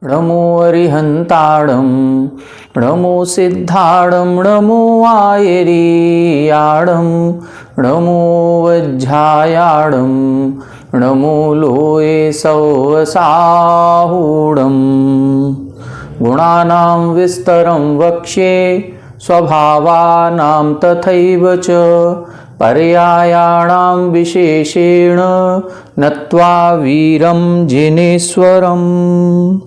नमो अरिहंताणं नमो सिद्धाणं नमो आयरीयाणं नमो वज्झायाणं नमो लोये सौवसाहूणं गुणानां विस्तरं वक्ष्ये स्वभावानां तथैव च पर्यायाणां विशेषेण नत्वा वीरं जिनेश्वरम्।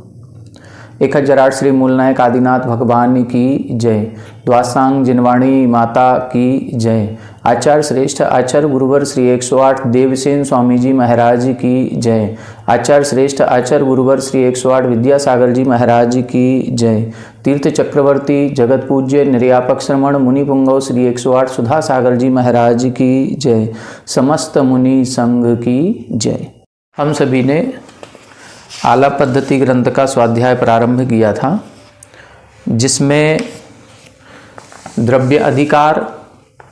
1008 श्री मूलनायक आदिनाथ भगवान की जय। द्वासांग जिनवाणी माता की जय। आचार्य श्रेष्ठ आचार्य गुरुवर श्री 108 देवसेन स्वामी जी महाराज की जय। आचार्य श्रेष्ठ आचार्य गुरुवर श्री 108 विद्यासागर जी महाराज की जय। तीर्थ चक्रवर्ती जगत पूज्य निर्यापक श्रमण मुनि पुंगव श्री 108 सुधा सागर जी महाराज की जय। समस्त मुनि संघ की जय। हम सभी ने आला पद्धति ग्रंथ का स्वाध्याय प्रारंभ किया था, जिसमें द्रव्य अधिकार,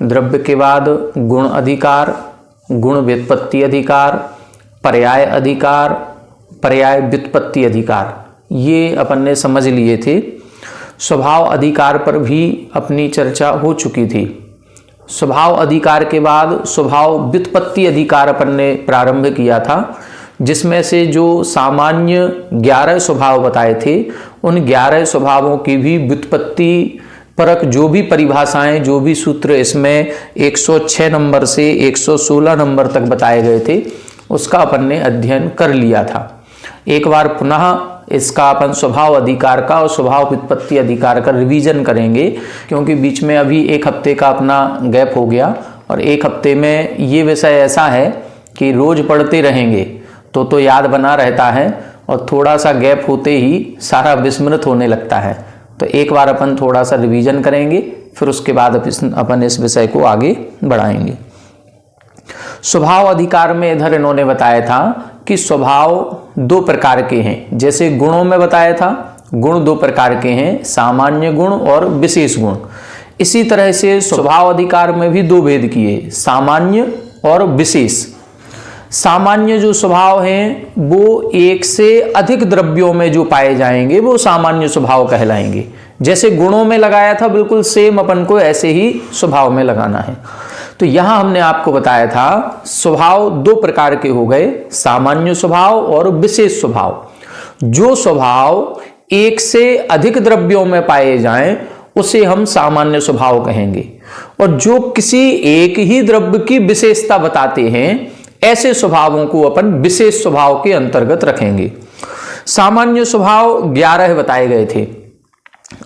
द्रव्य के बाद गुण अधिकार, गुण व्युत्पत्ति अधिकार, पर्याय अधिकार, पर्याय व्युत्पत्ति अधिकार, ये अपन ने समझ लिए थे। स्वभाव अधिकार पर भी अपनी चर्चा हो चुकी थी। स्वभाव अधिकार के बाद स्वभाव व्युत्पत्ति अधिकार अपन ने प्रारंभ किया था, जिसमें से जो सामान्य 11 स्वभाव बताए थे, उन 11 स्वभावों की भी व्युत्पत्ति परक जो भी परिभाषाएं, जो भी सूत्र इसमें 106 नंबर से 116 नंबर तक बताए गए थे, उसका अपन ने अध्ययन कर लिया था। एक बार पुनः इसका अपन स्वभाव अधिकार का और स्वभाव व्युत्पत्ति अधिकार का रिवीजन करेंगे, क्योंकि बीच में अभी एक हफ्ते का अपना गैप हो गया और एक हफ्ते में ये विषय ऐसा है कि रोज पढ़ते रहेंगे तो याद बना रहता है, और थोड़ा सा गैप होते ही सारा विस्मृत होने लगता है। तो एक बार अपन थोड़ा सा रिवीजन करेंगे, फिर उसके बाद अपन इस विषय को आगे बढ़ाएंगे। स्वभाव अधिकार में इधर इन्होंने बताया था कि स्वभाव 2 प्रकार के हैं। जैसे गुणों में बताया था, गुण 2 प्रकार के हैं, सामान्य गुण और विशेष गुण। इसी तरह से स्वभाव अधिकार में भी 2 भेद किए, सामान्य और विशेष। सामान्य जो स्वभाव हैं वो एक से अधिक द्रव्यों में जो पाए जाएंगे वो सामान्य स्वभाव कहलाएंगे। जैसे गुणों में लगाया था, बिल्कुल सेम अपन को ऐसे ही स्वभाव में लगाना है। तो यहां हमने आपको बताया था स्वभाव 2 प्रकार के हो गए, सामान्य स्वभाव और विशेष स्वभाव। जो स्वभाव एक से अधिक द्रव्यों में पाए जाएं उसे हम सामान्य स्वभाव कहेंगे, और जो किसी एक ही द्रव्य की विशेषता बताते हैं ऐसे स्वभावों को अपन विशेष स्वभाव के अंतर्गत रखेंगे। सामान्य स्वभाव 11 बताए गए थे।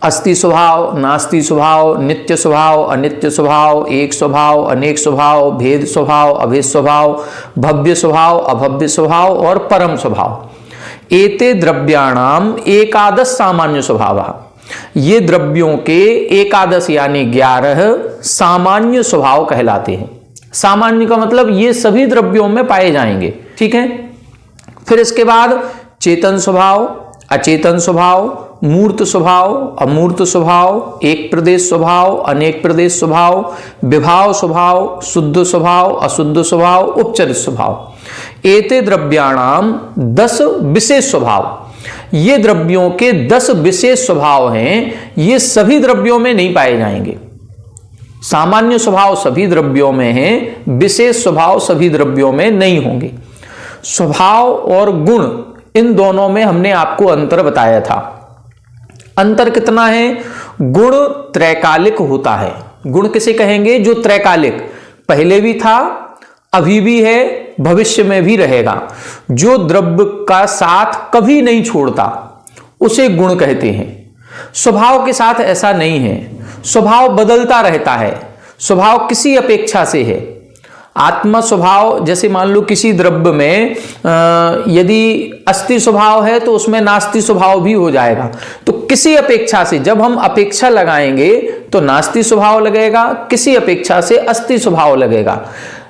अस्ति स्वभाव, नास्ति स्वभाव, नित्य स्वभाव, अनित्य स्वभाव, एक स्वभाव, अनेक स्वभाव, भेद स्वभाव, अभेद स्वभाव, भव्य स्वभाव, अभव्य स्वभाव और परम स्वभाव। एते द्रव्याणाम एकादश सामान्य स्वभाव। ये द्रव्यों के एकादश यानी 11 सामान्य स्वभाव कहलाते हैं। सामान्य का मतलब ये सभी द्रव्यों में पाए जाएंगे, ठीक है। फिर इसके बाद चेतन स्वभाव, अचेतन स्वभाव, मूर्त स्वभाव, अमूर्त स्वभाव, एक प्रदेश स्वभाव, अनेक प्रदेश स्वभाव, विभाव स्वभाव, शुद्ध स्वभाव, अशुद्ध स्वभाव, उपचरित स्वभाव। एते द्रव्याणाम 10 विशेष स्वभाव। ये द्रव्यों के 10 विशेष स्वभाव हैं, ये सभी द्रव्यों में नहीं पाए जाएंगे। सामान्य स्वभाव सभी द्रव्यों में हैं, विशेष स्वभाव सभी द्रव्यों में नहीं होंगे। स्वभाव और गुण इन दोनों में हमने आपको अंतर बताया था। अंतर कितना है? गुण त्रैकालिक होता है। गुण किसे कहेंगे? जो त्रैकालिक, पहले भी था, अभी भी है, भविष्य में भी रहेगा। जो द्रव्य का साथ कभी नहीं छोड़ता उसे गुण कहते हैं। स्वभाव के साथ ऐसा नहीं है, स्वभाव बदलता रहता है, स्वभाव किसी अपेक्षा से है। आत्मा स्वभाव, जैसे मान लो किसी द्रव्य में यदि अस्ति स्वभाव है तो उसमें नास्ति स्वभाव भी हो जाएगा। तो किसी अपेक्षा से, जब हम अपेक्षा लगाएंगे तो नास्ति स्वभाव लगेगा, किसी अपेक्षा से अस्ति स्वभाव लगेगा।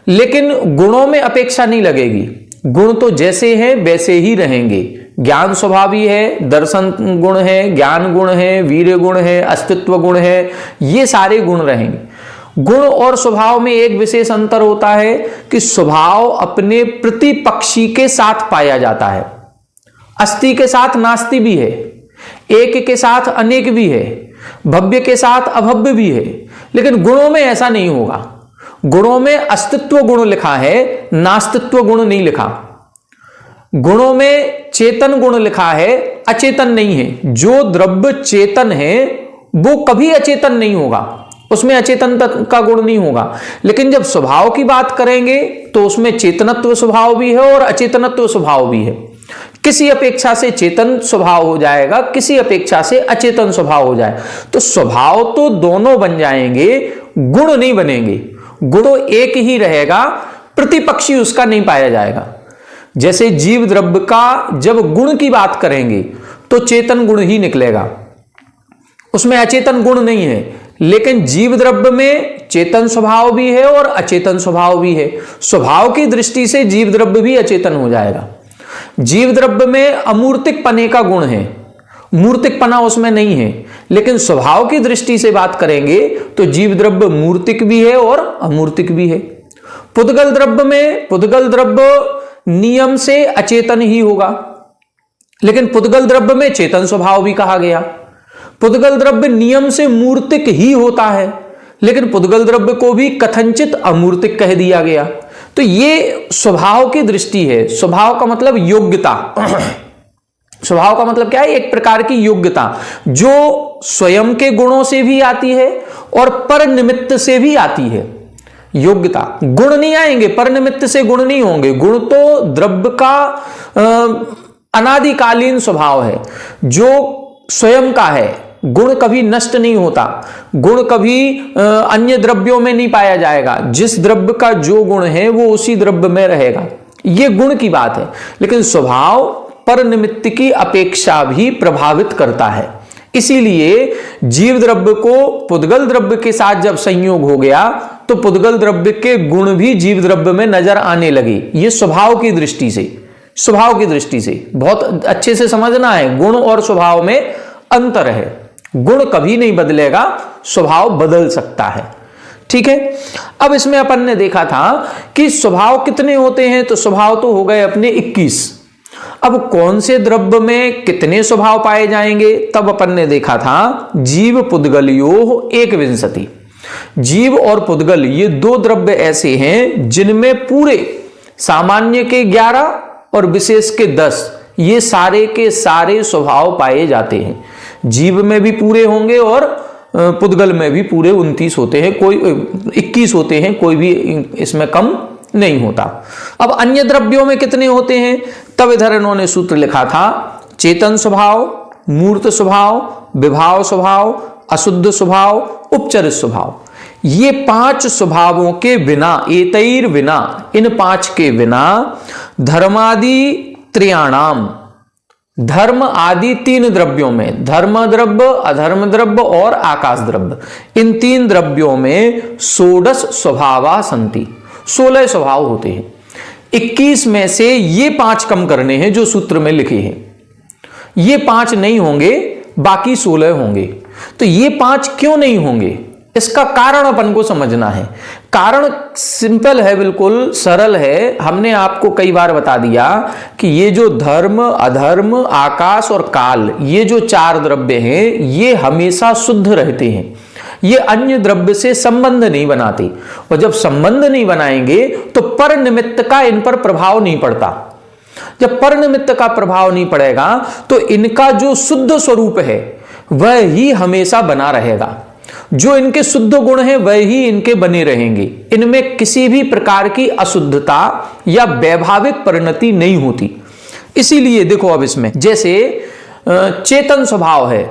लेकिन गुणों में अपेक्षा नहीं लगेगी, गुण तो जैसे हैं वैसे ही रहेंगे। ज्ञान स्वभावी है, दर्शन गुण है, ज्ञान गुण है, वीर्य गुण है, अस्तित्व गुण है, ये सारे गुण रहेंगे। गुण और स्वभाव में एक विशेष अंतर होता है कि स्वभाव अपने प्रतिपक्षी के साथ पाया जाता है, अस्ति के साथ नास्ति भी है, एक के साथ अनेक भी है, भव्य के साथ अभव्य भी है। लेकिन गुणों में ऐसा नहीं होगा। गुणों में अस्तित्व गुण लिखा है, नास्तित्व गुण नहीं लिखा। गुणों में चेतन गुण लिखा है, अचेतन नहीं है। जो द्रव्य चेतन है वो कभी अचेतन नहीं होगा, उसमें अचेतन का गुण नहीं होगा। लेकिन जब स्वभाव की बात करेंगे तो उसमें चेतनत्व स्वभाव भी है और अचेतनत्व स्वभाव भी है। किसी अपेक्षा से चेतन स्वभाव हो जाएगा, किसी अपेक्षा से अचेतन स्वभाव हो जाए। तो स्वभाव तो दोनों बन जाएंगे, गुण नहीं बनेंगे। गुण एक ही रहेगा, प्रतिपक्षी उसका नहीं पाया जाएगा। जैसे जीव द्रव्य का जब गुण की बात करेंगे तो चेतन गुण ही निकलेगा, उसमें अचेतन गुण नहीं है। लेकिन जीव द्रव्य में चेतन स्वभाव भी है और अचेतन स्वभाव भी है। स्वभाव की दृष्टि से जीव द्रव्य भी अचेतन हो जाएगा। जीव द्रव्य में अमूर्तिक पने का गुण है, मूर्तिक पना उसमें नहीं है। लेकिन स्वभाव की दृष्टि से बात करेंगे तो जीव द्रव्य मूर्तिक भी है और अमूर्तिक भी है। पुद्गल द्रव्य में पुद्गल द्रव्य नियम से अचेतन ही होगा, लेकिन पुद्गल द्रव्य में चेतन स्वभाव भी कहा गया। पुद्गल द्रव्य नियम से मूर्तिक ही होता है, लेकिन पुद्गल द्रव्य को भी कथनचित अमूर्तिक कह दिया गया। तो ये स्वभाव की दृष्टि है। स्वभाव का मतलब योग्यता। स्वभाव का मतलब क्या है? एक प्रकार की योग्यता जो स्वयं के गुणों से भी आती है और पर निमित्त से भी आती है। योग्यता, गुण नहीं आएंगे, पर निमित्त से गुण नहीं होंगे। गुण तो द्रव्य का अनादिकालीन स्वभाव है जो स्वयं का है। गुण कभी नष्ट नहीं होता, गुण कभी अन्य द्रव्यों में नहीं पाया जाएगा। जिस द्रव्य का जो गुण है वो उसी द्रव्य में रहेगा, ये गुण की बात है। लेकिन स्वभाव पर निमित्त की अपेक्षा भी प्रभावित करता है। इसीलिए जीव द्रव्य को पुद्गल द्रव्य के साथ जब संयोग हो गया तो पुद्गल द्रव्य के गुण भी जीव द्रव्य में नजर आने लगे। ये स्वभाव की दृष्टि से, स्वभाव की दृष्टि से बहुत अच्छे से समझना है। गुण और स्वभाव में अंतर है। गुण कभी नहीं बदलेगा, स्वभाव बदल सकता है। ठीक है। अब इसमें अपन ने देखा था कि स्वभाव कितने होते हैं, तो स्वभाव तो हो गए अपने 21। अब कौन से द्रव्य में कितने स्वभाव पाए जाएंगे, तब अपन ने देखा था जीव पुद्गलयो एक विंशति। जीव और पुद्गल ये दो द्रव्य ऐसे हैं जिनमें पूरे सामान्य के 11 और विशेष के 10 ये सारे के सारे स्वभाव पाए जाते हैं। जीव में भी पूरे होंगे और पुद्गल में भी पूरे 29 होते हैं, कोई 21 होते हैं, कोई भी इसमें कम नहीं होता। अब अन्य द्रव्यों में कितने होते हैं, तब इधर इन्होंने सूत्र लिखा था चेतन स्वभाव, मूर्त स्वभाव, विभाव स्वभाव, अशुद्ध स्वभाव, उपचरित स्वभाव। ये 5 स्वभावों के बिना, एतैर बिना, इन 5 के बिना धर्मादि त्रयाणाम, धर्म आदि 3 द्रव्यों में, धर्म द्रव्य, अधर्म द्रव्य और आकाश द्रव्य, इन 3 द्रव्यों में 16 स्वभावा संति, 16 स्वभाव होते हैं। 21 में से ये 5 कम करने हैं जो सूत्र में लिखे हैं। ये 5 नहीं होंगे, बाकी 16 होंगे। तो ये 5 क्यों नहीं होंगे, इसका कारण अपन को समझना है। कारण सिंपल है, बिल्कुल सरल है। हमने आपको कई बार बता दिया कि ये जो धर्म, अधर्म, आकाश और काल, ये जो 4 द्रव्य हैं, ये हमेशा शुद्ध रहते हैं। ये अन्य द्रव्य से संबंध नहीं बनाते, और जब संबंध नहीं बनाएंगे तो पर निमित्त का इन पर प्रभाव नहीं पड़ता। जब पर निमित्त का प्रभाव नहीं पड़ेगा तो इनका जो शुद्ध स्वरूप है वह ही हमेशा बना रहेगा। जो इनके शुद्ध गुण हैं वह ही इनके बने रहेंगे। इनमें किसी भी प्रकार की अशुद्धता या वैभाविक परिणति नहीं होती। इसीलिए देखो अब इसमें जैसे चेतन स्वभाव है,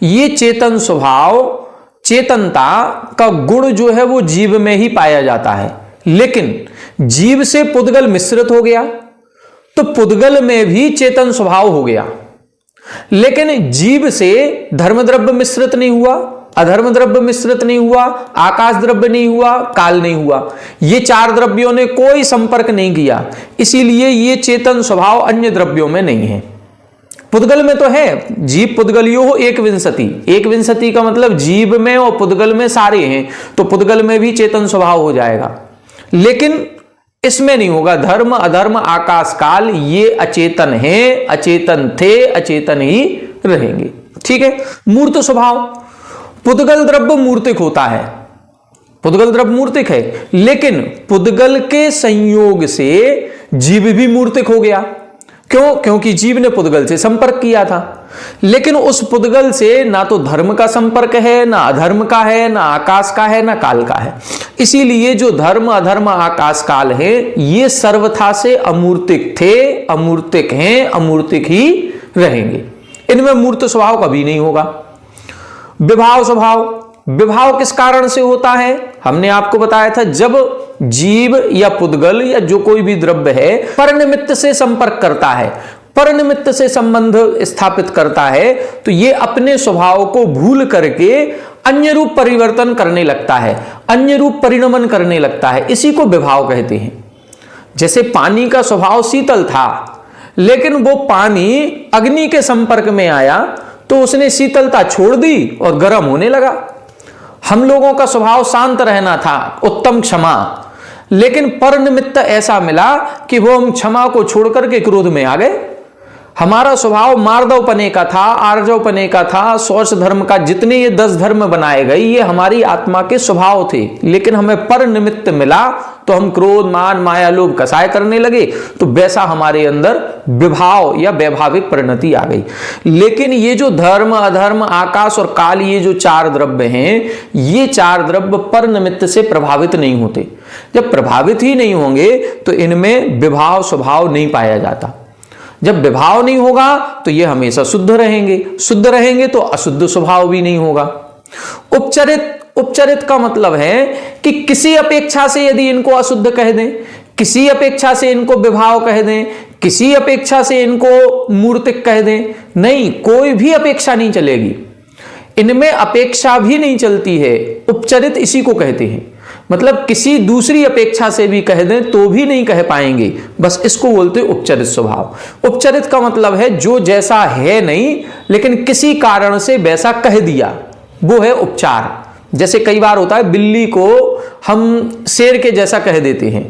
ये चेतन स्वभाव, चेतनता का गुण जो है वो जीव में ही पाया जाता है। लेकिन जीव से पुद्गल मिश्रित हो गया तो पुद्गल में भी चेतन स्वभाव हो गया। लेकिन जीव से धर्म द्रव्य मिश्रित नहीं हुआ, अधर्म द्रव्य मिश्रित नहीं हुआ, आकाश द्रव्य नहीं हुआ, काल नहीं हुआ। ये 4 द्रव्यों ने कोई संपर्क नहीं किया, इसीलिए ये चेतन स्वभाव अन्य द्रव्यों में नहीं है। पुद्गल में तो है, जीव पुद्गलियो एक विंशति। एक विंशति का मतलब जीव में और पुद्गल में सारे हैं, तो पुद्गल में भी चेतन स्वभाव हो जाएगा। लेकिन इसमें नहीं होगा। धर्म अधर्म आकाश काल ये अचेतन है, अचेतन थे, अचेतन ही रहेंगे। ठीक है। मूर्त स्वभाव, पुद्गल द्रव्य मूर्तिक होता है, पुद्गल द्रव्य मूर्तिक है, लेकिन पुद्गल के संयोग से जीव भी मूर्तिक हो गया। क्यों? क्योंकि जीव ने पुद्गल से संपर्क किया था, लेकिन उस पुद्गल से ना तो धर्म का संपर्क है, ना अधर्म का है, ना आकाश का है, ना काल का है। इसीलिए जो धर्म अधर्म आकाश काल है ये सर्वथा से अमूर्तिक थे, अमूर्तिक हैं, अमूर्तिक ही रहेंगे। इनमें मूर्त स्वभाव कभी नहीं होगा। विभाव स्वभाव, विभाव किस कारण से होता है? हमने आपको बताया था, जब जीव या पुद्गल या जो कोई भी द्रव्य है परनिमित्त से संपर्क करता है, परनिमित्त से संबंध स्थापित करता है, तो ये अपने स्वभाव को भूल करके अन्य रूप परिवर्तन करने लगता है, अन्य रूप परिणमन करने लगता है। इसी को विभाव कहते हैं। जैसे पानी का स्वभाव शीतल था, लेकिन वो पानी अग्नि के संपर्क में आया तो उसने शीतलता छोड़ दी और गर्म होने लगा। हम लोगों का स्वभाव शांत रहना था, उत्तम क्षमा, लेकिन पर निमित्त ऐसा मिला कि वो हम क्षमा को छोड़ करके क्रोध में आ गए। हमारा स्वभाव मार्दवपने का था, आर्जवपने का था, शौच धर्म का, जितने ये 10 धर्म बनाए गए ये हमारी आत्मा के स्वभाव थे, लेकिन हमें पर निमित्त मिला तो हम क्रोध मान माया लोभ कसाय करने लगे, तो वैसा हमारे अंदर विभाव या वैभाविक परिणति आ गई। लेकिन ये जो धर्म अधर्म आकाश और काल ये जो 4 द्रव्य हैं, ये 4 द्रव्य पर निमित्त से प्रभावित नहीं होते। जब प्रभावित ही नहीं होंगे तो इनमें विभाव स्वभाव नहीं पाया जाता। जब विभाव नहीं होगा तो ये हमेशा शुद्ध रहेंगे, शुद्ध रहेंगे तो अशुद्ध स्वभाव भी नहीं होगा। उपचरित, उपचरित का मतलब है कि किसी अपेक्षा से यदि इनको अशुद्ध कह दें, किसी अपेक्षा से इनको विभाव कह दें, किसी अपेक्षा से इनको मूर्तिक कह दें, नहीं, कोई भी अपेक्षा नहीं चलेगी, इनमें अपेक्षा भी नहीं चलती है। उपचरित इसी को कहते हैं। मतलब किसी दूसरी अपेक्षा से भी कह दें तो भी नहीं कह पाएंगे, बस इसको बोलते हैं उपचरित स्वभाव। उपचरित का मतलब है जो जैसा है नहीं, लेकिन किसी कारण से वैसा कह दिया, वो है उपचार। जैसे कई बार होता है बिल्ली को हम शेर के जैसा कह देते हैं,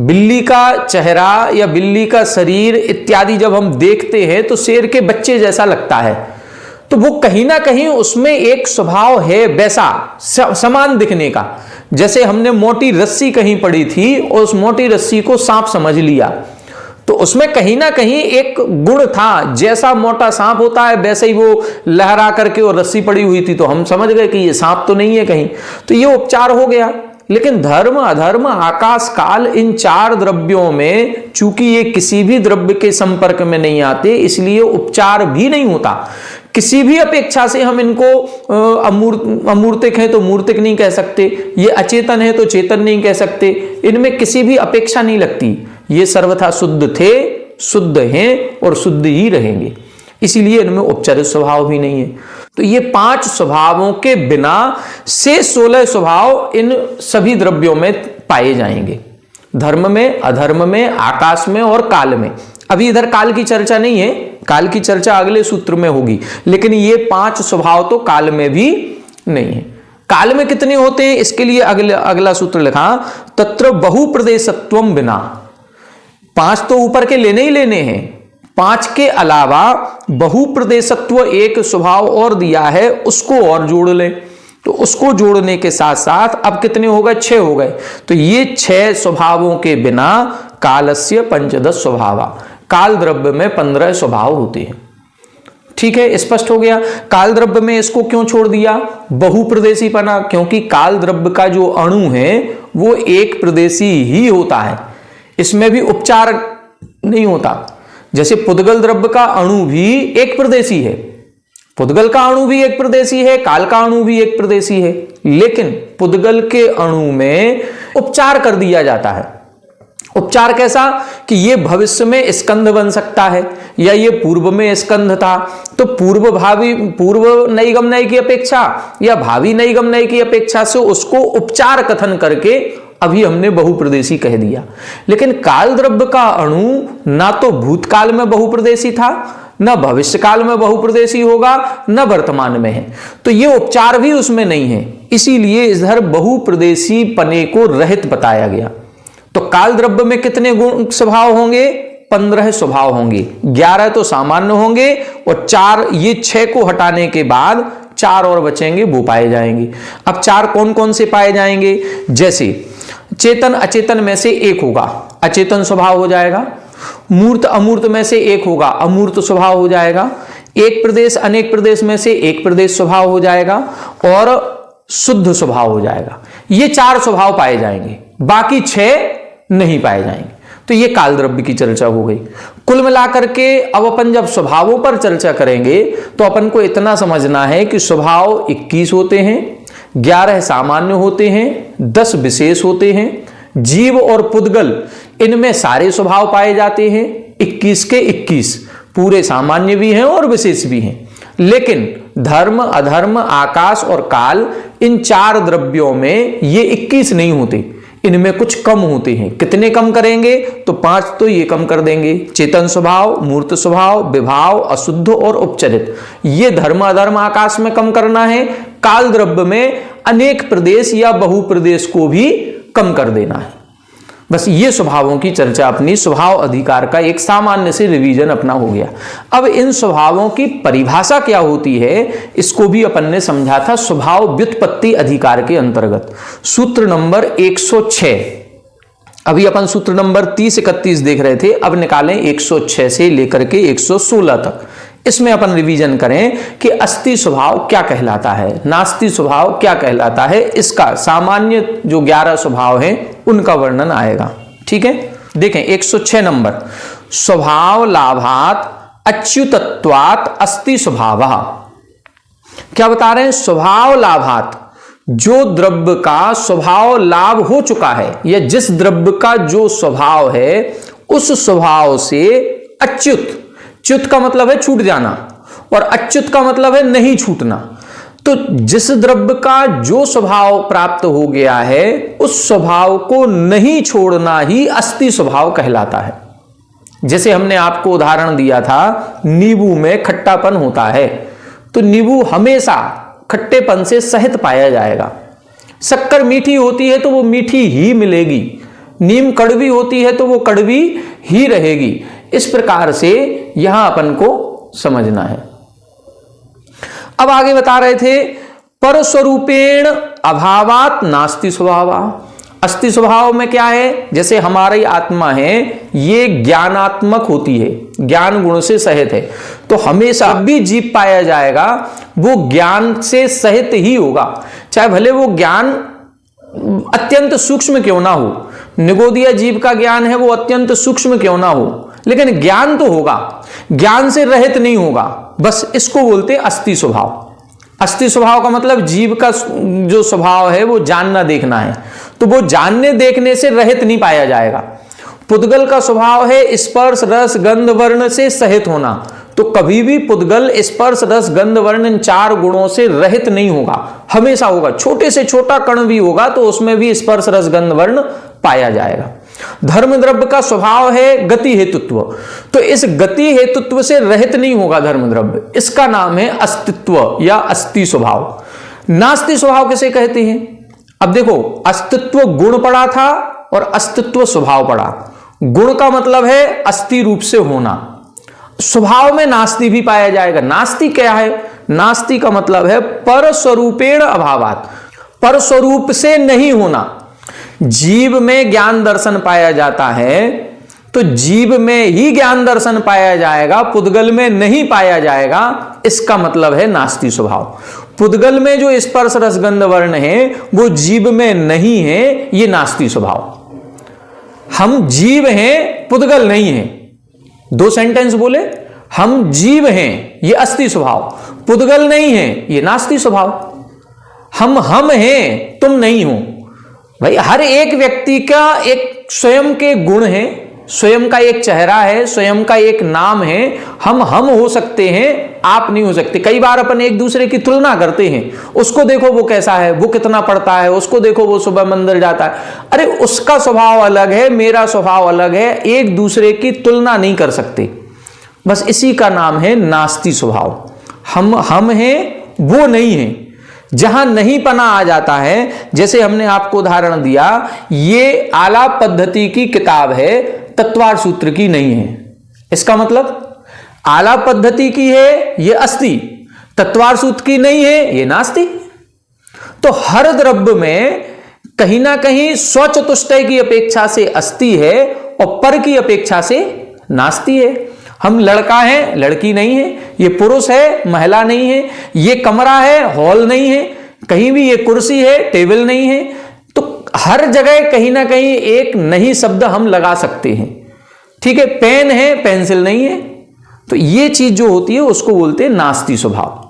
बिल्ली का चेहरा या बिल्ली का शरीर इत्यादि जब हम देखते हैं तो शेर के बच्चे जैसा लगता है, तो वो कहीं ना कहीं उसमें एक स्वभाव है वैसा समान दिखने का। जैसे हमने मोटी रस्सी कहीं पड़ी थी और उस मोटी रस्सी को सांप समझ लिया, तो उसमें कहीं ना कहीं एक गुण था, जैसा मोटा सांप होता है वैसे ही वो लहरा करके और रस्सी पड़ी हुई थी, तो हम समझ गए कि ये सांप तो नहीं है कहीं, तो ये उपचार हो गया। लेकिन धर्म अधर्म आकाश काल इन 4 द्रव्यों में चूंकि ये किसी भी द्रव्य के संपर्क में नहीं आते, इसलिए उपचार भी नहीं होता। किसी भी अपेक्षा से हम इनको अमूर्तिक है तो मूर्तिक नहीं कह सकते, ये अचेतन है तो चेतन नहीं कह सकते, इनमें किसी भी अपेक्षा नहीं लगती। ये सर्वथा शुद्ध थे, शुद्ध हैं और शुद्ध ही रहेंगे, इसीलिए इनमें उपचरित स्वभाव भी नहीं है। तो ये 5 स्वभावों के बिना से 16 स्वभाव इन सभी द्रव्यों में पाए जाएंगे, धर्म में अधर्म में आकाश में और काल में। अभी इधर काल की चर्चा नहीं है, काल की चर्चा अगले सूत्र में होगी, लेकिन ये 5 स्वभाव तो काल में भी नहीं है। काल में कितने होते हैं इसके लिए अगला सूत्र लिखा, तत्र बहुप्रदेशत्वम बिना। 5 तो ऊपर के लेने ही लेने हैं, 5 के अलावा बहुप्रदेशत्व एक स्वभाव और दिया है, उसको और जोड़ ले, तो उसको जोड़ने के साथ साथ अब कितने हो गए? 6 हो गए। तो ये 6 स्वभावों के बिना कालस्य 15 स्वभाव, काल द्रव्य में 15 स्वभाव होते हैं। ठीक है, स्पष्ट हो गया। काल द्रव्य में इसको क्यों छोड़ दिया? बहुप्रदेशीपना, क्योंकि काल द्रव्य का जो अणु है वो एक प्रदेशी ही होता है, इसमें भी उपचार नहीं होता। जैसे पुद्गल द्रव्य का अणु भी एक प्रदेशी है, पुद्गल का अणु भी एक प्रदेशी है, काल का अणु भी एक प्रदेशी है, लेकिन पुद्गल के अणु में उपचार कर दिया जाता है। उपचार कैसा? कि ये भविष्य में स्कंध बन सकता है, या ये पूर्व में स्कंध था, तो पूर्व नैगम नय की अपेक्षा या भावी नैगम नय की अपेक्षा से उसको उपचार कथन करके अभी हमने बहुप्रदेशी कह दिया। लेकिन काल द्रव्य का अणु ना तो भूतकाल में बहुप्रदेशी था, न भविष्य काल में बहुप्रदेशी होगा, न वर्तमान में है, तो ये उपचार भी उसमें नहीं है, इसीलिए इधर बहुप्रदेशी पने को रहित बताया गया। तो काल द्रव्य में कितने गुण स्वभाव होंगे? 15 स्वभाव होंगे। 11 तो सामान्य होंगे और 4, ये 6 को हटाने के बाद 4 और बचेंगे, वो पाए जाएंगे। अब 4 कौन कौन से पाए जाएंगे? जैसे चेतन अचेतन में से एक होगा, अचेतन स्वभाव हो जाएगा। मूर्त अमूर्त में से एक होगा, अमूर्त स्वभाव हो जाएगा। एक प्रदेश अनेक प्रदेश में से एक प्रदेश स्वभाव हो जाएगा और शुद्ध स्वभाव हो जाएगा। ये 4 स्वभाव पाए जाएंगे, बाकी 6 नहीं पाए जाएंगे। तो ये काल द्रव्य की चर्चा हो गई। कुल मिलाकर के अब अपन जब स्वभावों पर चर्चा करेंगे तो अपन को इतना समझना है कि स्वभाव 21 होते हैं, 11 सामान्य होते हैं, 10 विशेष होते हैं। जीव और पुद्गल इनमें सारे स्वभाव पाए जाते हैं, 21 के 21 पूरे सामान्य भी हैं और विशेष भी हैं। लेकिन धर्म अधर्म आकाश और काल इन 4 द्रव्यों में ये 21 नहीं होते, इनमें कुछ कम होते हैं। कितने कम करेंगे? तो 5 तो ये कम कर देंगे। चेतन स्वभाव, मूर्त स्वभाव, विभाव, अशुद्ध और उपचरित, ये धर्म अधर्म आकाश में कम करना है। काल द्रव्य में अनेक प्रदेश या बहु प्रदेश को भी कम कर देना है। बस ये स्वभावों की चर्चा अपनी स्वभाव अधिकार का एक सामान्य से रिवीजन अपना हो गया। अब इन स्वभावों की परिभाषा क्या होती है इसको भी अपन ने समझा था स्वभाव व्युत्पत्ति अधिकार के अंतर्गत, सूत्र नंबर 106। अभी अपन सूत्र नंबर 30-31 देख रहे थे, अब निकालें 106 से लेकर के 116 तक। इसमें अपन रिवीजन करें कि अस्ति स्वभाव क्या कहलाता है, नास्ति स्वभाव क्या कहलाता है। इसका सामान्य जो 11 स्वभाव हैं उनका वर्णन आएगा। ठीक है, देखें 106 नंबर, स्वभाव लाभात अच्युतत्वात् अस्ति स्वभावः। क्या बता रहे हैं? स्वभाव लाभात, जो द्रव्य का स्वभाव लाभ हो चुका है या जिस द्रव्य का जो स्वभाव है उस स्वभाव से अच्युत, च्युत का मतलब है छूट जाना और अच्युत का मतलब है नहीं छूटना। तो जिस द्रव्य का जो स्वभाव प्राप्त हो गया है उस स्वभाव को नहीं छोड़ना ही अस्ति स्वभाव कहलाता है। जैसे हमने आपको उदाहरण दिया था, नींबू में खट्टापन होता है तो नींबू हमेशा खट्टेपन से सहित पाया जाएगा। शक्कर मीठी होती है तो वो मीठी ही मिलेगी, नीम कड़वी होती है तो वो कड़वी ही रहेगी। इस प्रकार से यहां अपन को समझना है। अब आगे बता रहे थे, परस्वरूपेण अभावात नास्ति स्वभावा। अस्ति स्वभाव में क्या है? जैसे हमारी आत्मा है ये ज्ञानात्मक होती है, ज्ञान गुण से सहित है, तो हमेशा भी जीव पाया जाएगा वो ज्ञान से सहित ही होगा, चाहे भले वो ज्ञान अत्यंत सूक्ष्म क्यों ना हो। निगोदिया जीव का ज्ञान है वो अत्यंत सूक्ष्म क्यों ना हो, लेकिन ज्ञान तो होगा, ज्ञान से रहित नहीं होगा। बस इसको बोलते अस्ति स्वभाव। अस्ति स्वभाव का मतलब जीव का जो स्वभाव है वो जानना देखना है, तो वो जानने देखने से रहित नहीं पाया जाएगा। पुद्गल का स्वभाव है स्पर्श रस गंध वर्ण से सहित होना, तो कभी भी पुद्गल स्पर्श रस गंध वर्ण इन 4 गुणों से रहित नहीं होगा, हमेशा होगा। छोटे से छोटा कण भी होगा तो उसमें भी स्पर्श रस गंध वर्ण पाया जाएगा। धर्म द्रव्य का स्वभाव है गति हेतुत्व, तो इस गति हेतुत्व से रहित नहीं होगा धर्म द्रव्य, इसका नाम है अस्तित्व या अस्ति स्वभाव। नास्ति स्वभाव किसे कहते हैं? अब देखो, अस्तित्व गुण पड़ा था और अस्तित्व स्वभाव पड़ा। गुण का मतलब है अस्थि रूप से होना, स्वभाव में नास्ति भी पाया जाएगा। नास्ति क्या है? नास्ति का मतलब है परस्वरूपेण अभावात, परस्वरूप से नहीं होना। जीव में ज्ञान दर्शन पाया जाता है तो जीव में ही ज्ञान दर्शन पाया जाएगा, पुद्गल में नहीं पाया जाएगा, इसका मतलब है नास्ति स्वभाव। पुद्गल में जो स्पर्श रस गंध वर्ण है वो जीव में नहीं है, ये नास्ति स्वभाव। हम जीव हैं, पुद्गल नहीं है। 2 सेंटेंस बोले, हम जीव हैं, ये अस्ति स्वभाव, पुद्गल नहीं है, ये नास्ति स्वभाव। हम हैं, तुम नहीं हो। भाई हर एक व्यक्ति का एक स्वयं के गुण है, स्वयं का एक चेहरा है, स्वयं का एक नाम है। हम हो सकते हैं, आप नहीं हो सकते। कई बार अपन एक दूसरे की तुलना करते हैं, उसको देखो वो कैसा है, वो कितना पढ़ता है, उसको देखो वो सुबह मंदिर जाता है। अरे उसका स्वभाव अलग है, मेरा स्वभाव अलग है, एक दूसरे की तुलना नहीं कर सकते। बस इसी का नाम है नास्ति स्वभाव। हम हैं, वो नहीं है। जहां नहीं पना आ जाता है, जैसे हमने आपको उदाहरण दिया, ये आलाप पद्धति की किताब है, तत्वार सूत्र की नहीं है। इसका मतलब आलाप पद्धति की है, ये अस्ति, तत्वार सूत्र की नहीं है, ये नास्ति। तो हर द्रव्य में कहीं ना कहीं स्वचतुष्टय की अपेक्षा से अस्ति है और पर की अपेक्षा से नास्ति है। हम लड़का है, लड़की नहीं है, ये पुरुष है, महिला नहीं है, ये कमरा है, हॉल नहीं है, कहीं भी ये कुर्सी है, टेबल नहीं है। तो हर जगह कहीं ना कहीं एक नहीं शब्द हम लगा सकते हैं। ठीक है, पेन है, पेंसिल नहीं है। तो ये चीज जो होती है उसको बोलते हैं नास्ति स्वभाव।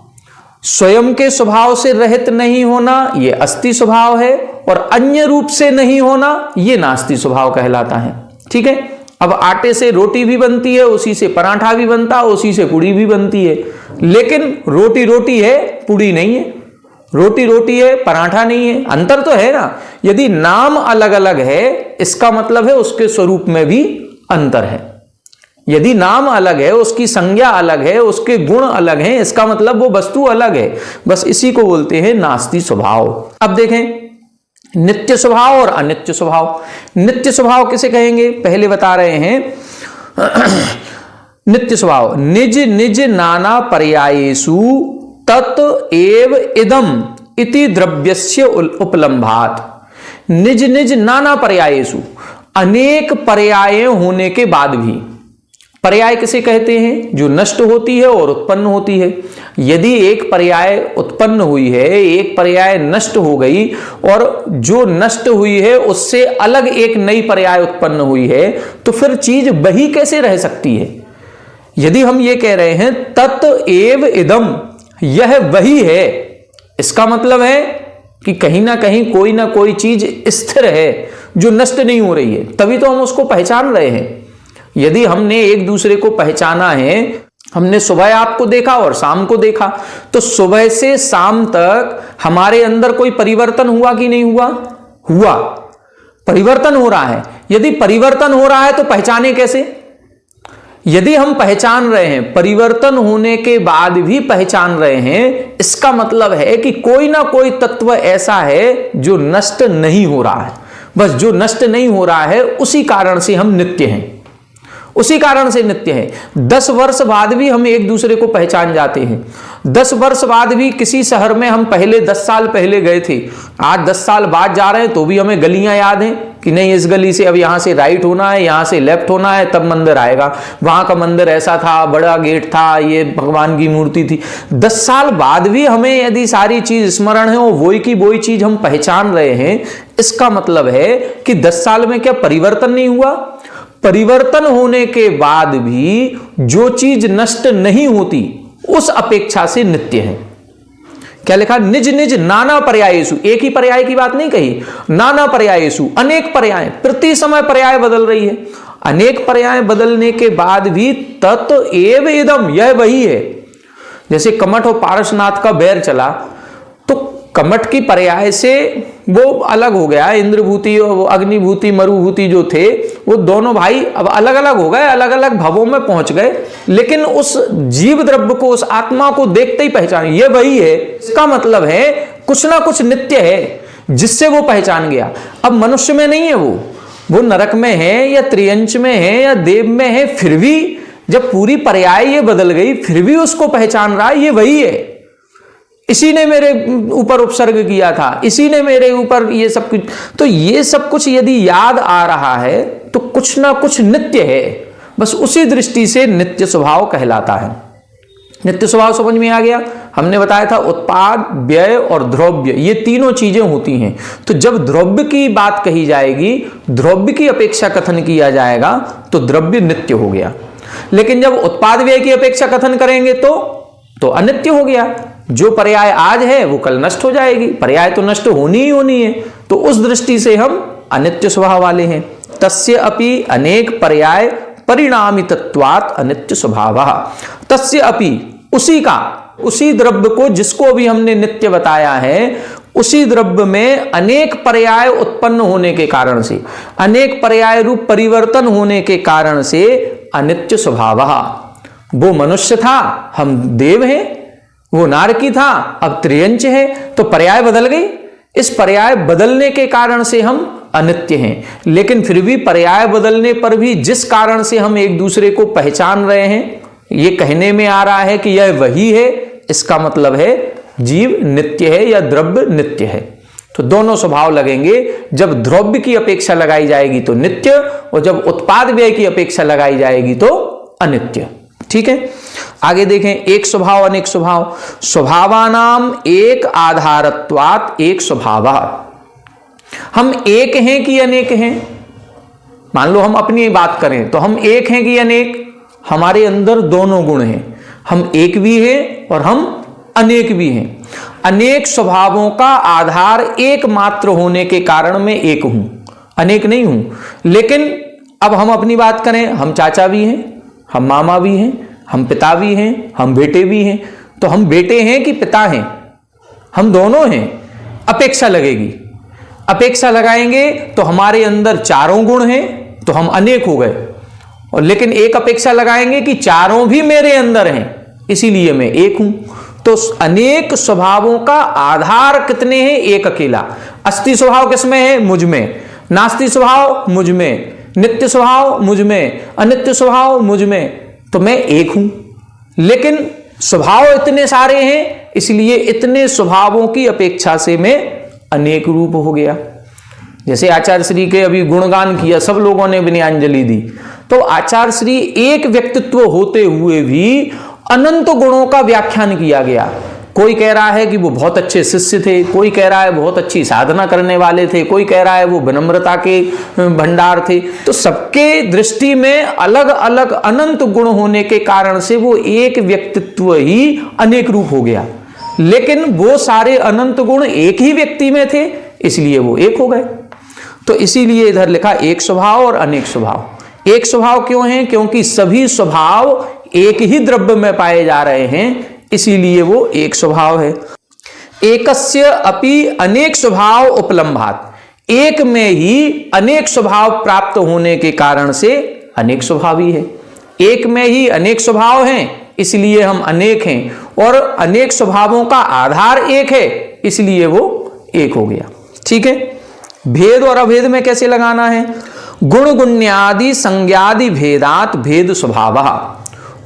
स्वयं के स्वभाव से रहित नहीं होना ये अस्ति स्वभाव है, और अन्य रूप से नहीं होना ये नास्ति स्वभाव कहलाता है। ठीक है, अब आटे से रोटी भी बनती है, उसी से पराठा भी बनता है, उसी से पूड़ी भी बनती है, लेकिन रोटी रोटी है, पूड़ी नहीं है। रोटी रोटी है, पराठा नहीं है, अंतर तो है ना। यदि नाम अलग अलग है, इसका मतलब है उसके स्वरूप में भी अंतर है। यदि नाम अलग है, उसकी संज्ञा अलग है, उसके गुण अलग हैं, इसका मतलब वो वस्तु अलग है। बस इसी को बोलते हैं नास्ति स्वभाव। अब देखें नित्य स्वभाव और अनित्य स्वभाव। नित्य स्वभाव किसे कहेंगे, पहले बता रहे हैं। नित्य स्वभाव निज निज नाना पर्यायेषु तत् एव इदम इति द्रव्यस्य उपलम्भात। निज निज नाना पर्यायेषु, अनेक पर्याय होने के बाद भी। पर्याय किसे कहते हैं, जो नष्ट होती है और उत्पन्न होती है। यदि एक पर्याय उत्पन्न हुई है, एक पर्याय नष्ट हो गई, और जो नष्ट हुई है उससे अलग एक नई पर्याय उत्पन्न हुई है, तो फिर चीज वही कैसे रह सकती है। यदि हम ये कह रहे हैं तत् एव इदम, यह वही है, इसका मतलब है कि कहीं ना कोई चीज स्थिर है जो नष्ट नहीं हो रही है, तभी तो हम उसको पहचान रहे हैं। यदि हमने एक दूसरे को पहचाना है, हमने सुबह आपको देखा और शाम को देखा, तो सुबह से शाम तक हमारे अंदर कोई परिवर्तन हुआ कि नहीं हुआ? हुआ, परिवर्तन हो रहा है। यदि परिवर्तन हो रहा है तो पहचाने कैसे? यदि हम पहचान रहे हैं, परिवर्तन होने के बाद भी पहचान रहे हैं, इसका मतलब है कि कोई ना कोई तत्व ऐसा है जो नष्ट नहीं हो रहा है। बस जो नष्ट नहीं हो रहा है उसी कारण से हम नित्य हैं, उसी कारण से नित्य है। 10 वर्ष बाद भी हम एक दूसरे को पहचान जाते हैं। 10 वर्ष बाद भी किसी शहर में हम पहले 10 साल पहले गए थे, आज 10 साल बाद जा रहे हैं तो भी हमें गलियां याद हैं कि नहीं, इस गली से अब यहां से राइट होना है, यहां से लेफ्ट होना है, तब मंदिर आएगा, वहां का मंदिर ऐसा था, बड़ा गेट था, ये भगवान की मूर्ति थी। 10 साल बाद भी हमें यदि सारी चीज स्मरण है और वही की वही चीज हम पहचान रहे हैं, इसका मतलब है कि 10 साल में क्या परिवर्तन नहीं हुआ? परिवर्तन होने के बाद भी जो चीज नष्ट नहीं होती उस अपेक्षा से नित्य है। क्या लिखा? निज निज नाना पर्यायेषु, एक ही पर्याय की बात नहीं कही, नाना पर्यायेषु, अनेक पर्याय, प्रति समय पर्याय बदल रही है। अनेक पर्याय बदलने के बाद भी तत् एव इदम, यह वही है। जैसे कमठ और पारसनाथ का बैर चला, तो कमठ की पर्याय से वो अलग हो गया, इंद्रभूति और अग्निभूति मरुभूति जो थे वो दोनों भाई अब अलग अलग हो गए, अलग अलग भवों में पहुंच गए, लेकिन उस जीव द्रव्य को, उस आत्मा को देखते ही पहचान, ये वही है। इसका मतलब है कुछ ना कुछ नित्य है जिससे वो पहचान गया। अब मनुष्य में नहीं है, वो नरक में है या त्रियंच में है या देव में है, फिर भी जब पूरी पर्याय ये बदल गई फिर भी उसको पहचान रहा है, ये वही है, इसी ने मेरे ऊपर उपसर्ग किया था, इसी ने मेरे ऊपर ये सब कुछ। तो ये सब कुछ यदि याद आ रहा है तो कुछ ना कुछ नित्य है, बस उसी दृष्टि से नित्य स्वभाव कहलाता है। नित्य स्वभाव समझ में आ गया? हमने बताया था उत्पाद, व्यय और द्रव्य, ये तीनों चीजें होती हैं। तो जब द्रव्य की बात कही जाएगी, द्रव्य की अपेक्षा कथन किया जाएगा तो द्रव्य नित्य हो गया, लेकिन जब उत्पाद व्यय की अपेक्षा कथन करेंगे तो अनित्य हो गया। जो पर्याय आज है वो कल नष्ट हो जाएगी, पर्याय तो नष्ट होनी ही होनी है, तो उस दृष्टि से हम अनित्य स्वभाव वाले हैं। तस्य अपि अनेक पर्याय परिणामी तत्वात् अनित्य स्वभावः। तस्य अपि, उसी का, उसी द्रव्य को जिसको अभी हमने नित्य बताया है, उसी द्रव्य में अनेक पर्याय उत्पन्न होने के कारण से, अनेक पर्याय रूप परिवर्तन होने के कारण से अनित्य स्वभावः। वो मनुष्य था, हम देव हैं, वो नारकी था, अब त्रियंच है, तो पर्याय बदल गई। इस पर्याय बदलने के कारण से हम अनित्य हैं, लेकिन फिर भी पर्याय बदलने पर भी जिस कारण से हम एक दूसरे को पहचान रहे हैं, ये कहने में आ रहा है कि यह वही है, इसका मतलब है जीव नित्य है या द्रव्य नित्य है। तो दोनों स्वभाव लगेंगे, जब द्रव्य की अपेक्षा लगाई जाएगी तो नित्य, और जब उत्पाद व्यय की अपेक्षा लगाई जाएगी तो अनित्य। ठीक है, आगे देखें, एक स्वभाव अनेक स्वभाव। स्वभावानाम एक आधारत्वात् एक स्वभाव। हम एक हैं कि अनेक हैं? मान लो हम अपनी बात करें तो हम एक हैं कि अनेक? हमारे अंदर दोनों गुण हैं, हम एक भी हैं और हम अनेक भी हैं। अनेक स्वभावों का आधार एकमात्र होने के कारण मैं एक हूं, अनेक नहीं हूं। लेकिन अब हम अपनी बात करें, हम चाचा भी हैं, हम मामा भी हैं, हम पिता भी हैं, हम बेटे भी हैं। तो हम बेटे हैं कि पिता हैं? हम दोनों हैं। अपेक्षा लगेगी, अपेक्षा लगाएंगे तो हमारे अंदर चारों गुण हैं, तो हम अनेक हो गए। और लेकिन एक अपेक्षा लगाएंगे कि चारों भी मेरे अंदर हैं, इसीलिए मैं एक हूं। तो अनेक स्वभावों का आधार कितने हैं? एक अकेला। अस्ति स्वभाव किसमें है? मुझ में। नास्ति स्वभाव मुझ में, नित्य स्वभाव मुझ में, अनित्य स्वभाव मुझ में। तो मैं एक हूं, लेकिन स्वभाव इतने सारे हैं, इसलिए इतने स्वभावों की अपेक्षा से मैं अनेक रूप हो गया। जैसे आचार्य श्री के अभी गुणगान किया, सब लोगों ने विनयांजलि दी, तो आचार्य श्री एक व्यक्तित्व होते हुए भी अनंत गुणों का व्याख्यान किया गया। कोई कह रहा है कि वो बहुत अच्छे शिष्य थे, कोई कह रहा है बहुत अच्छी साधना करने वाले थे, कोई कह रहा है वो विनम्रता के भंडार थे। तो सबके दृष्टि में अलग अलग अनंत गुण होने के कारण से वो एक व्यक्तित्व ही अनेक रूप हो गया। लेकिन वो सारे अनंत गुण एक ही व्यक्ति में थे, इसलिए वो एक हो गए। तो इसीलिए इधर लिखा एक स्वभाव और अनेक स्वभाव। एक स्वभाव क्यों है? क्योंकि सभी स्वभाव एक ही द्रव्य में पाए जा रहे हैं, इसीलिए वो एक स्वभाव है। एकस्य अपि अनेक स्वभाव उपलम्भात्, एक में ही अनेक स्वभाव प्राप्त होने के कारण से अनेक स्वभावी है। एक में ही अनेक स्वभाव हैं, इसलिए हम अनेक हैं, और अनेक स्वभावों का आधार एक है, इसलिए वो एक हो गया। ठीक है, भेद और अभेद में कैसे लगाना है? गुण गुण्यादि संज्ञादि भेदात भेद स्वभावः।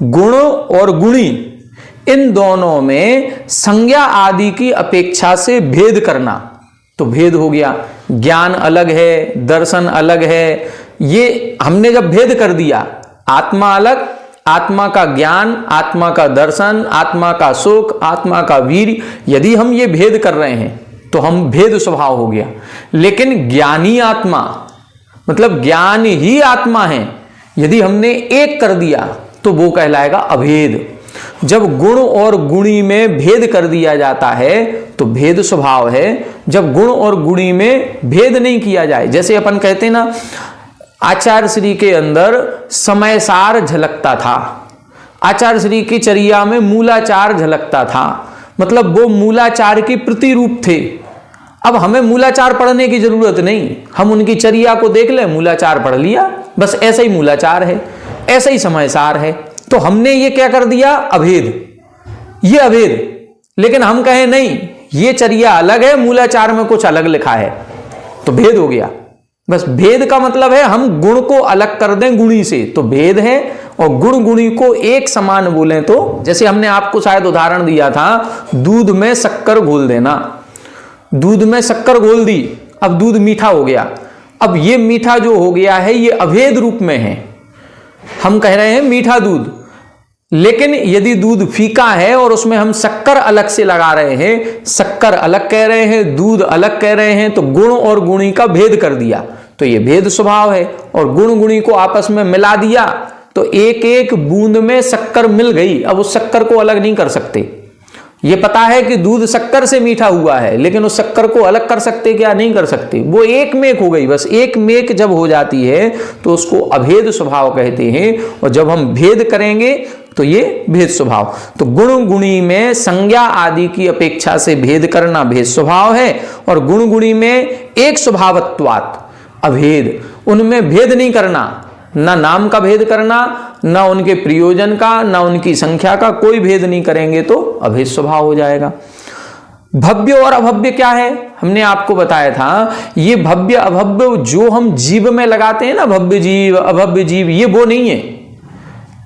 गुण और गुणी इन दोनों में संज्ञा आदि की अपेक्षा से भेद करना, तो भेद हो गया। ज्ञान अलग है, दर्शन अलग है, ये हमने जब भेद कर दिया, आत्मा अलग, आत्मा का ज्ञान, आत्मा का दर्शन, आत्मा का सुख, आत्मा का वीर, यदि हम ये भेद कर रहे हैं तो हम भेद स्वभाव हो गया। लेकिन ज्ञानी आत्मा, मतलब ज्ञान ही आत्मा है, यदि हमने एक कर दिया तो वो कहलाएगा अभेद। जब गुण और गुणी में भेद कर दिया जाता है तो भेद स्वभाव है। जब गुण और गुणी में भेद नहीं किया जाए, जैसे अपन कहते हैं ना, आचार्य श्री के अंदर समयसार झलकता था, आचार्य श्री की चर्या में मूलाचार झलकता था, मतलब वो मूलाचार की प्रतिरूप थे। अब हमें मूलाचार पढ़ने की जरूरत नहीं, हम उनकी चर्या को देख लें, मूलाचार पढ़ लिया, बस ऐसा ही मूलाचार है, ऐसा ही समयसार है। तो हमने ये क्या कर दिया? अभेद, ये अभेद। लेकिन हम कहें नहीं, ये चर्या अलग है, मूलाचार में कुछ अलग लिखा है, तो भेद हो गया। बस भेद का मतलब है हम गुण को अलग कर दें गुणी से, तो भेद है। और गुण गुणी को एक समान बोलें तो, जैसे हमने आपको शायद उदाहरण दिया था, दूध में शक्कर घोल देना। दूध में शक्कर घोल दी, अब दूध मीठा हो गया। अब ये मीठा जो हो गया है ये अभेद रूप में है, हम कह रहे हैं मीठा दूध। लेकिन यदि दूध फीका है और उसमें हम शक्कर अलग से लगा रहे हैं, शक्कर अलग कह रहे हैं, दूध अलग कह रहे हैं, तो गुण और गुणी का भेद कर दिया, तो ये भेद स्वभाव है। और गुण गुणी को आपस में मिला दिया तो एक एक बूंद में शक्कर मिल गई। अब उस शक्कर को अलग नहीं कर सकते। ये पता है कि दूध शक्कर से मीठा हुआ है, लेकिन उस शक्कर को अलग कर सकते क्या? नहीं कर सकते। वो एक मेक हो गई। बस एक मेक जब हो जाती है तो उसको अभेद स्वभाव कहते हैं। और जब हम भेद करेंगे तो ये भेद स्वभाव। तो गुण गुणी में संज्ञा आदि की अपेक्षा से भेद करना भेद स्वभाव है, और गुण गुणी में एक स्वभावत्वात् अभेद, उनमें भेद नहीं करना, ना नाम का भेद करना, ना उनके प्रयोजन का, ना उनकी संख्या का, कोई भेद नहीं करेंगे तो अभेद स्वभाव हो जाएगा। भव्य और अभव्य क्या है? हमने आपको बताया था, ये भव्य अभव्य जो हम जीव में लगाते हैं ना, भव्य जीव अभव्य जीव, ये वो नहीं है,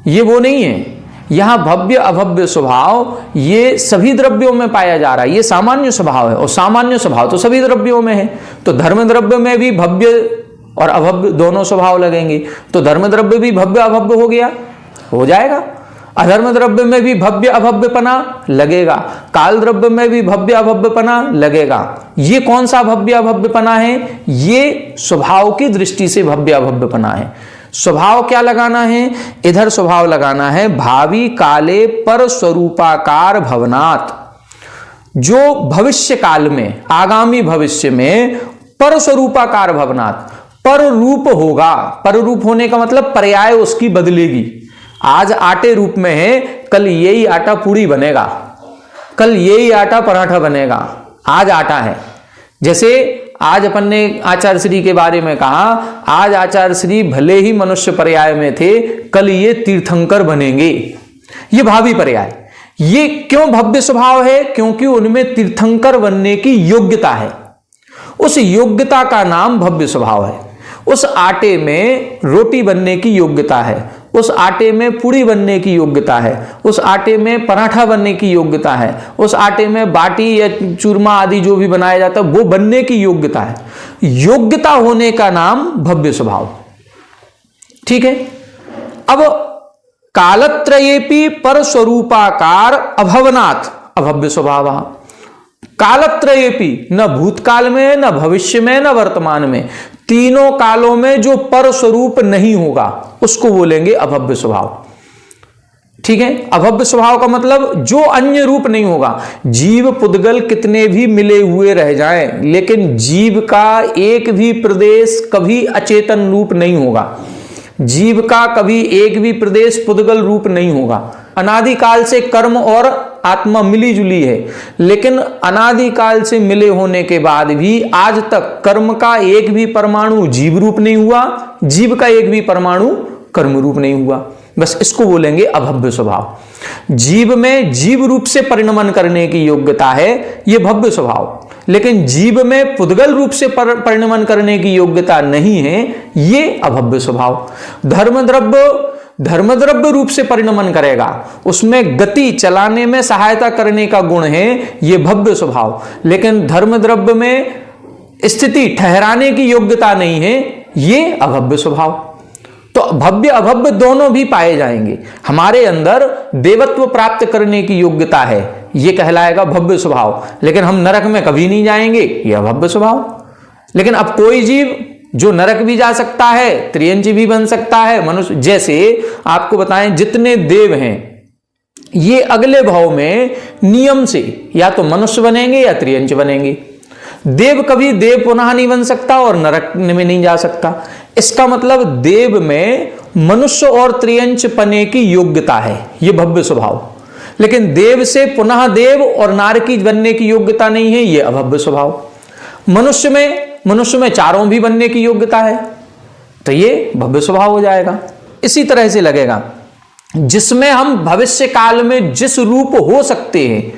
ये वो नहीं है। यहां भव्य अभव्य स्वभाव ये सभी द्रव्यों में पाया जा रहा है, ये सामान्य स्वभाव है, और सामान्य स्वभाव तो सभी द्रव्यों में है। तो धर्म द्रव्य में भी भव्य और अभव्य दोनों स्वभाव लगेंगे, तो धर्म द्रव्य भी भव्य अभव्य हो गया, हो जाएगा। अधर्म द्रव्य में भी भव्य अभव्यपना लगेगा, काल द्रव्य में भी भव्य अभव्यपना लगेगा। ये कौन सा भव्य अभव्यपना है? ये स्वभाव की दृष्टि से भव्य अभव्यपना है। स्वभाव क्या लगाना है? इधर स्वभाव लगाना है भावी काले पर स्वरूपाकार भवनात्, जो भविष्य काल में, आगामी भविष्य में पर स्वरूपाकार भवनात्, पर रूप होगा। पर रूप होने का मतलब पर्याय उसकी बदलेगी। आज आटे रूप में है, कल यही आटा पूड़ी बनेगा, कल यही आटा पराठा बनेगा। आज आटा है, जैसे आज अपन ने आचार्य श्री के बारे में कहा, आज आचार्य श्री भले ही मनुष्य पर्याय में थे, कल ये तीर्थंकर बनेंगे। ये भावी पर्याय। ये क्यों भव्य स्वभाव है? क्योंकि उनमें तीर्थंकर बनने की योग्यता है, उस योग्यता का नाम भव्य स्वभाव है। उस आटे में रोटी बनने की योग्यता है, उस आटे में पूड़ी बनने की योग्यता है, उस आटे में पराठा बनने की योग्यता है, उस आटे में बाटी या चूरमा आदि जो भी बनाया जाता है वो बनने की योग्यता है। योग्यता होने का नाम भव्य स्वभाव। ठीक है। अब कालत्रयेपि पर स्वरूपाकार अभवनात् अभव्य स्वभाव। कालत्रयेपि, न भूतकाल में, न भविष्य में, न वर्तमान में, तीनों कालों में जो पर स्वरूप नहीं होगा उसको बोलेंगे अभव्य स्वभाव। ठीक है। अभव्य स्वभाव का मतलब जो अन्य रूप नहीं होगा। जीव पुद्गल कितने भी मिले हुए रह जाएं, लेकिन जीव का एक भी प्रदेश कभी अचेतन रूप नहीं होगा। जीव का कभी एक भी प्रदेश पुद्गल रूप नहीं होगा। अनादिकाल से कर्म और आत्मा मिली जुली है, लेकिन अनादिकाल से मिले होने के बाद भी आज तक कर्म का एक भी परमाणु जीव रूप नहीं हुआ, जीव का एक भी परमाणु कर्म रूप नहीं हुआ। बस इसको बोलेंगे अभव्य स्वभाव। जीव में जीव रूप से परिणमन करने की योग्यता है, यह भव्य स्वभाव। लेकिन जीव में पुद्गल रूप से परिणमन करने की योग्यता नहीं है, ये अभव्य स्वभाव। धर्मद्रव्य रूप से परिणमन करेगा, उसमें गति चलाने में सहायता करने का गुण है, ये भव्य स्वभाव। लेकिन धर्मद्रव्य में स्थिति ठहराने की योग्यता नहीं है, ये अभव्य स्वभाव। तो भव्य अभव्य दोनों भी पाए जाएंगे। हमारे अंदर देवत्व प्राप्त करने की योग्यता है, ये कहलाएगा भव्य स्वभाव। लेकिन हम नरक में कभी नहीं जाएंगे, यह अभव्य स्वभाव। लेकिन अब कोई जीव जो नरक भी जा सकता है, त्रियंची भी बन सकता है, मनुष्य। जैसे आपको बताएं, जितने देव हैं ये अगले भाव में नियम से या तो मनुष्य बनेंगे या त्रियंच बनेंगे। देव कभी देव पुनः नहीं बन सकता और नरक में नहीं जा सकता। इसका मतलब देव में मनुष्य और त्रियंच पने की योग्यता है, यह भव्य स्वभाव। लेकिन देव से पुनः देव और नारकी बनने की योग्यता नहीं है, यह अभव्य स्वभाव। मनुष्य में चारों भी बनने की योग्यता है, तो ये भव्य स्वभाव हो जाएगा। इसी तरह से लगेगा, जिसमें हम भविष्य काल में जिस रूप हो सकते हैं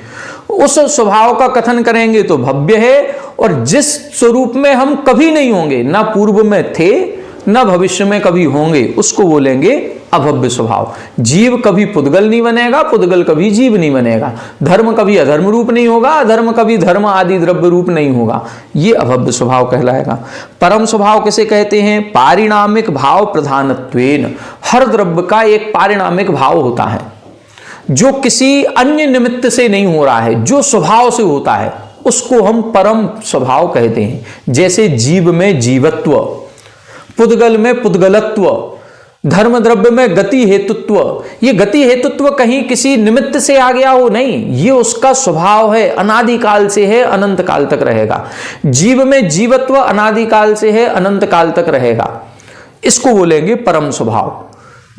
उस स्वभाव का कथन करेंगे तो भव्य है, और जिस स्वरूप में हम कभी नहीं होंगे, ना पूर्व में थे ना भविष्य में कभी होंगे, उसको बोलेंगे अभव्य स्वभाव। जीव कभी पुद्गल नहीं बनेगा, पुद्गल कभी जीव नहीं बनेगा। धर्म कभी अधर्म रूप नहीं होगा, अधर्म कभी धर्म आदि द्रव्य रूप नहीं होगा, ये अभव्य स्वभाव कहलाएगा। परम स्वभाव किसे कहते हैं? पारिणामिक भाव प्रधानत्वेन। हर द्रव्य का एक पारिणामिक भाव होता है, जो किसी अन्य निमित्त से नहीं हो रहा है, जो स्वभाव से होता है, उसको हम परम स्वभाव कहते हैं। जैसे जीव में जीवत्व, पुद्गल में पुद्गलत्व, धर्म द्रव्य में गति हेतुत्व। ये गति हेतुत्व कहीं किसी निमित्त से आ गया हो, नहीं, ये उसका स्वभाव है, अनादिकाल से है, अनंत काल तक रहेगा। जीव में जीवत्व अनादिकाल से है, अनंत काल तक रहेगा, इसको बोलेंगे परम स्वभाव।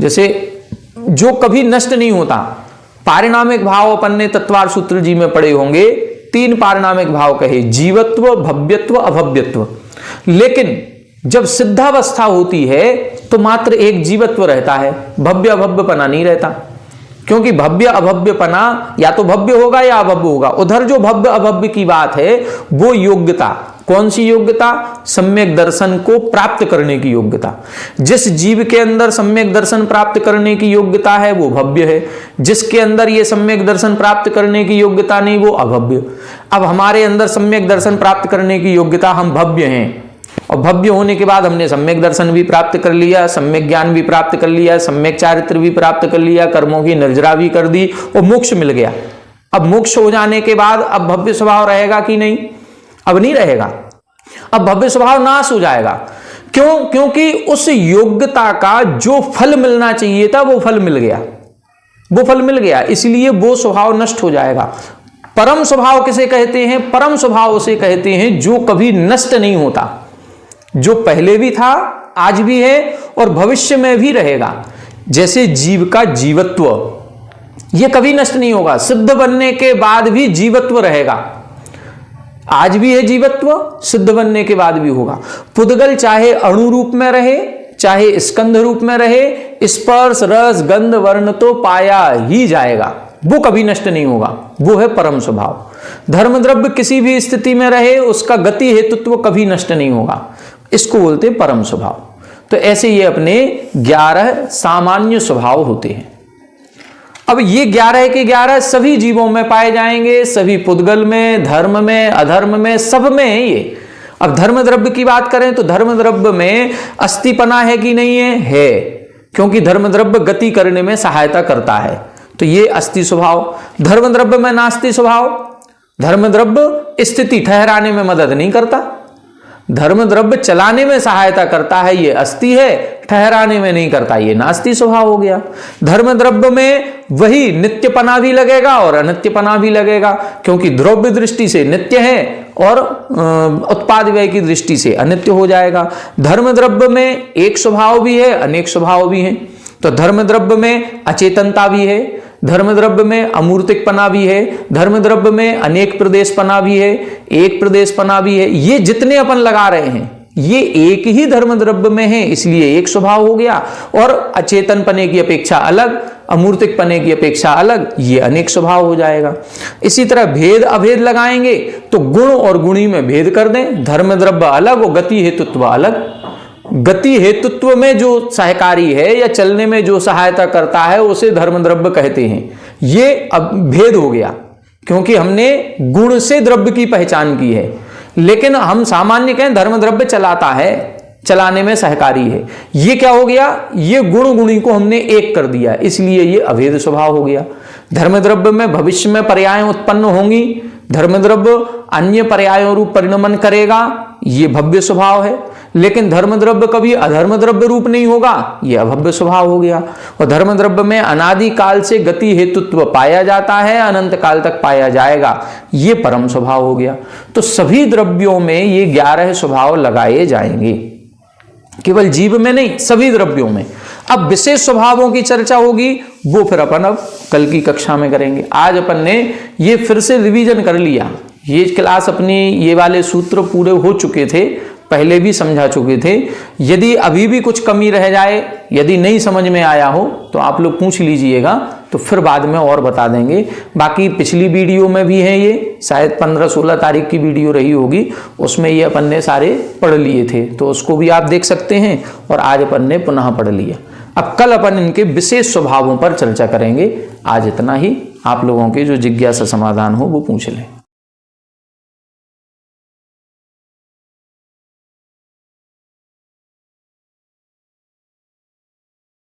जैसे जो कभी नष्ट नहीं होता। पारिणामिक भाव अपन ने तत्वार सूत्र जी में पढ़े होंगे, 3 पारिणामिक भाव कहे, जीवत्व, भव्यत्व, अभव्यत्व। लेकिन जब सिद्धावस्था होती है तो मात्र एक जीवत्व रहता है, भव्य अभव्यपना नहीं रहता। क्योंकि भव्य अभव्यपना या तो भव्य होगा या अभव्य होगा। उधर जो भव्य अभव्य की बात है वो योग्यता, कौन सी योग्यता? सम्यक दर्शन को प्राप्त करने की योग्यता। जिस जीव के अंदर सम्यक दर्शन प्राप्त करने की योग्यता है वो भव्य है, जिसके अंदर ये सम्यक दर्शन प्राप्त करने की योग्यता नहीं वो अभव्य। अब हमारे अंदर सम्यक दर्शन प्राप्त करने की योग्यता, हम भव्य हैं, और भव्य होने के बाद हमने सम्यक दर्शन भी प्राप्त कर लिया, सम्यक ज्ञान भी प्राप्त कर लिया, सम्यक चारित्र भी प्राप्त कर लिया, कर्मों की निर्जरा भी कर दी और मोक्ष मिल गया। अब मोक्ष हो जाने के बाद अब भव्य स्वभाव रहेगा कि नहीं? अब नहीं रहेगा। अब भव्य स्वभाव नाश हो जाएगा। क्यों? क्योंकि उस योग्यता का जो फल मिलना चाहिए था वो फल मिल गया, वो फल मिल गया, इसलिए वो स्वभाव नष्ट हो जाएगा। परम स्वभाव किसे कहते हैं? परम स्वभाव उसे कहते हैं जो कभी नष्ट नहीं होता, जो पहले भी था, आज भी है और भविष्य में भी रहेगा। जैसे जीव का जीवत्व, यह कभी नष्ट नहीं होगा, सिद्ध बनने के बाद भी जीवत्व रहेगा। आज भी है जीवत्व, सिद्ध बनने के बाद भी होगा। पुद्गल चाहे अणु रूप में रहे, चाहे स्कंध रूप में रहे, स्पर्श रस गंध वर्ण तो पाया ही जाएगा, वो कभी नष्ट नहीं होगा, वो है परम स्वभाव। धर्म द्रव्य किसी भी स्थिति में रहे, उसका गति हेतुत्व कभी नष्ट नहीं होगा, इसको बोलते हैं परम स्वभाव। तो ऐसे ये अपने 11 सामान्य स्वभाव होते हैं। अब ये 11 के 11 सभी जीवों में पाए जाएंगे, सभी पुद्गल में, धर्म में, अधर्म में, सब में है ये। अब धर्म द्रव्य की बात करें तो धर्म द्रव्य में अस्थिपना है कि नहीं है? है, क्योंकि धर्म द्रव्य गति करने में सहायता करता है, तो ये अस्थि स्वभाव। धर्म द्रव्य में नास्ति स्वभाव, धर्म द्रव्य स्थिति ठहराने में मदद नहीं करता, धर्म द्रव्य चलाने में सहायता करता है, ये अस्थि है, ठहराने में नहीं करता, ये नास्ति स्वभाव हो गया। धर्म द्रव्य में वही नित्यपना भी लगेगा और अनित्यपना भी लगेगा, क्योंकि द्रव्य दृष्टि से नित्य है और उत्पाद व्यय की दृष्टि से अनित्य हो जाएगा। धर्म द्रव्य में एक स्वभाव भी है, अनेक स्वभाव भी हैं। तो धर्म द्रव्य में अचेतनता भी है, धर्म द्रव्य में अमूर्तिकपना भी है, धर्म द्रव्य में अनेक प्रदेशपना भी है, एक प्रदेशपना भी है। ये जितने अपन लगा रहे हैं ये एक ही धर्म द्रव्य में है, इसलिए एक स्वभाव हो गया। और अचेतन पने की अपेक्षा अलग, अमूर्तिक पने की अपेक्षा अलग, ये अनेक स्वभाव हो जाएगा। इसी तरह भेद अभेद लगाएंगे तो गुण और गुणी में भेद कर दें, धर्म द्रव्य अलग और गति हेतुत्व अलग। गति हेतुत्व में जो सहकारी है या चलने में जो सहायता करता है उसे धर्म द्रव्य कहते हैं। ये अब भेद हो गया, क्योंकि हमने गुण से द्रव्य की पहचान की है, लेकिन हम सामान्य कहें धर्म द्रव्य चलाता है, चलाने में सहकारी है। ये क्या हो गया? ये गुण गुणी को हमने एक कर दिया, इसलिए ये अभेद स्वभाव हो गया। धर्म द्रव्य में भविष्य में पर्याय उत्पन्न होंगी, धर्म द्रव्य अन्य पर्यायों रूप परिणमन करेगा, ये भव्य स्वभाव है। लेकिन धर्म द्रव्य कभी अधर्म द्रव्य रूप नहीं होगा, यह अभव्य स्वभाव हो गया। और धर्म द्रव्य में अनादि काल से गति हेतुत्व पाया जाता है, अनंत काल तक पाया जाएगा, ये परम स्वभाव हो गया। तो सभी द्रव्यों में ये 11 स्वभाव लगाए जाएंगे, केवल जीव में नहीं, सभी द्रव्यों में। अब विशेष स्वभावों की चर्चा होगी, वो फिर अपन अब कल की कक्षा में करेंगे। आज अपन ने ये फिर से रिवीजन कर लिया, ये क्लास अपनी ये वाले सूत्र पूरे हो चुके थे, पहले भी समझा चुके थे। यदि अभी भी कुछ कमी रह जाए, यदि नहीं समझ में आया हो तो आप लोग पूछ लीजिएगा, तो फिर बाद में और बता देंगे। बाकी पिछली वीडियो में भी है, ये शायद 15-16 तारीख की वीडियो रही होगी, उसमें ये अपन ने सारे पढ़ लिए थे, तो उसको भी आप देख सकते हैं। और आज अपन ने पुनः पढ़ लिया। अब कल अपन इनके विशेष स्वभावों पर चर्चा करेंगे। आज इतना ही, आप लोगों के जो जिज्ञासा समाधान हो वो पूछ लें।